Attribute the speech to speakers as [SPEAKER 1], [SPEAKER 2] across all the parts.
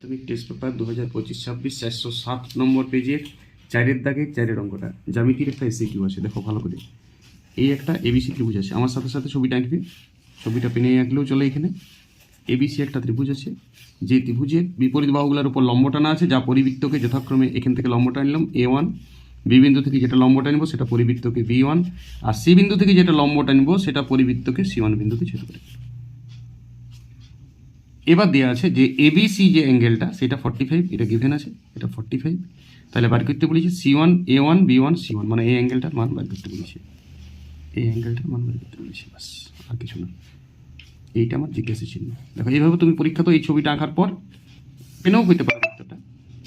[SPEAKER 1] মাধ্যমিক test paper 2025-26 407 নম্বর পেজের 4-এর দাগে 4-এর অঙ্কটা জ্যামিতির একটা এসিকিউ আছে। দেখো ভালো করে, এই একটা এবিসি ত্রিভুজ আছে, আমার সাথে সাথে ছবিটা আঁকবে। ছবিটা পেনে আঁকলেও চলে। এখানে এবিসি একটা ত্রিভুজ আছে, যে ত্রিভুজের বিপরীত বাহুগুলোর উপর লম্ব টানা আছে, যা পরিবৃত্তকে যথাক্রমে এখান থেকে লম্ব টানলাম A1, বি বিন্দু থেকে যেটা লম্ব টানবো সেটা পরিবৃত্তকে B1, আর সি বিন্দু থেকে যেটা লম্ব টানবো সেটা পরিবৃত্তকে C1 বিন্দুতে ছেদ করে। এবার দেওয়া আছে যে এবিসি যে অ্যাঙ্গেলটা সেটা 45, এটা গিভেন আছে, এটা 45। তাহলে বার করতে বলেছে C1 A1 B1 C1, মানে এই অ্যাঙ্গেলটার মান বার করতে বলেছে, এই অ্যাঙ্গেলটার মান বার করতে বলেছে, বাস আর কিছু না। এইটা আমার জিজ্ঞাসা চিহ্ন। দেখো এইভাবে তুমি পরীক্ষা তো এই ছবিটা আঁকার পর পেনেও করতে পারো উত্তরটা।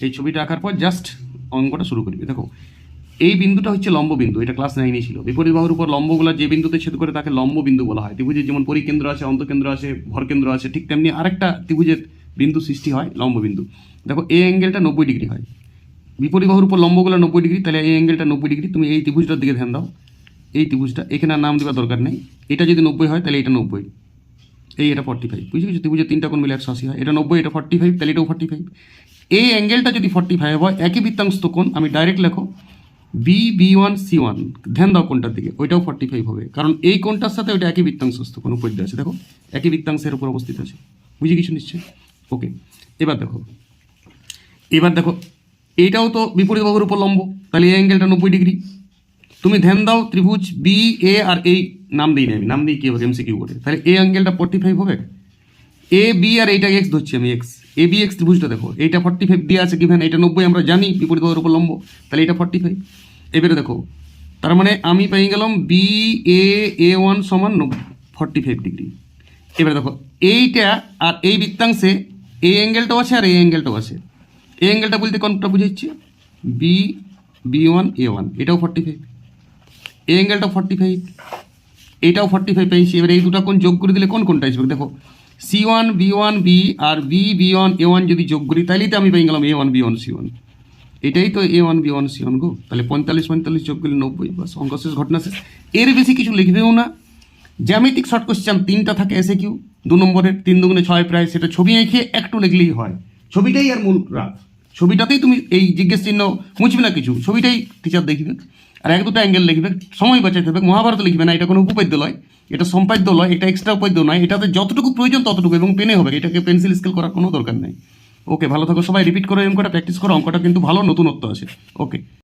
[SPEAKER 1] এই ছবিটা আঁকার পর জাস্ট অঙ্কটা শুরু করবে। দেখো এই বিন্দুটা হচ্ছে লম্ব বিন্দু, এটা ক্লাস 9-এ ছিল। বিপরীত বাহুর উপর লম্বগুলো যে বিন্দুতে ছেদ করে তাকে লম্ব বিন্দু বলা হয়। ত্রিভুজের যেমন পরিকেন্দ্র আছে, অন্তকেন্দ্র আছে, ভরকেন্দ্র আছে, ঠিক তেমনি আরেকটা ত্রিভুজের বিন্দু সৃষ্টি হয় লম্ব বিন্দু। দেখো এই অ্যাঙ্গেলটা 90 ডিগ্রি হয়, বিপরীত বাহুর উপর লম্বগুলো 90 ডিগ্রি, তাহলে এই অ্যাঙ্গেলটা 90 ডিগ্রি। তুমি এই ত্রিভুজটার দিকে ধ্যান দাও, এই ত্রিভুজটা, এখানে আর নাম দেওয়ার দরকার নেই। এটা যদি 90 হয় তাহলে এটা 90, এটা 45, বুঝে গেছো? ত্রিভুজের তিনটা কোণ মিলে 180 হয়, এটা 90, এটা 45, তাহলে এটাও 45। এই অ্যাঙ্গেলটা যদি 45 হয়, একই বৃত্তাংশ কোণ, আমি ডাইরেক্ট লেখো B1 C1, ধ্যান দাও কোণটার দিকে, ওইটাও 45 হবে, কারণ এই কোণটার সাথে ওইটা একই বৃত্তাংশস্থ কোণ উপর দিয়ে আছে। দেখো একই বৃত্তাংশের উপর অবস্থিত আছে, বুঝে কিছু নিশ্চয়? ওকে, এবার দেখো এইটাও তো বিপরীত বাহুর উপর লম্ব, তাহলে এই অ্যাঙ্গেলটা 90 ডিগ্রি। তুমি ধ্যান দাও ত্রিভুজ বি এ, আর এই নাম দিই না, আমি নাম দিই কি হবে MCQ করে, তাহলে এই অ্যাঙ্গেলটা 45 হবে। এ বি আর এইটা এক্স ধরছি আমি, এক্স এ বি এক্স ত্রিভুজটা দেখো, এইটা 45 দিয়ে আছে গিভেন, এটা 90 আমরা জানি বিপরীত বাহুর উপর লম্ব, তাহলে এটা 45। এবারে দেখো, তার মানে আমি পেয়ে গেলাম BA1 সমান 45 ডিগ্রি। এবারে দেখো এইটা আর এই বৃত্তাংশে এই অ্যাঙ্গেলটাও আছে আর এই অ্যাঙ্গেলটাও আছে। এই অ্যাঙ্গেলটা বলতে কোনটা বুঝাচ্ছি, B1 A1, এটাও 45, এই অ্যাঙ্গেলটাও 45, এটাও 45 পেয়েছি। এবার এই দুটো কোণ যোগ করে দিলে কোনটা আসবে? দেখো C1 B1 B আর B1 A1 যদি যোগ করি তাহলেই তো আমি পেয়ে গেলাম A1 B1 C1, এটাই তো A1 B1 C1 গো। তাহলে 45 যোগ করলে 90, বাস অঙ্ক শেষ, ঘটনা শেষ। এর বেশি কিছু লিখবেও না। জ্যামিতিক শর্ট কোশ্চেন 3টা থাকে MCQ 2 নম্বরের, 3 দুগুণে 6 প্রায়, সেটা ছবি এঁকে একটু লিখলেই হয়। ছবিটাই আর মূল রাত, ছবিটাতেই তুমি এই জিজ্ঞেস চিহ্ন মুছবে না কিছু, ছবিটাই টিচার দেখবে, আর 1-2টা অ্যাঙ্গেল লিখবে, সময় বাঁচাতে হবে। মহাভারত লিখবে না, এটা কোনো উপপাদ্য নয়, এটা সম্পাদ্য নয়, এটা এক্সট্রা উপাদ্য নয়, এটাতে যতটুকু প্রয়োজন ততটুকু, এবং পেনে হবে, এটাকে পেন্সিল স্কেল করার কোনো দরকার নেই। ওকে, ভালো থাকো সবাই, রিপিট করো, অঙ্কটা প্র্যাকটিস করো, অঙ্কটা কিন্তু ভালো নতুনত্ব আছে। ওকে।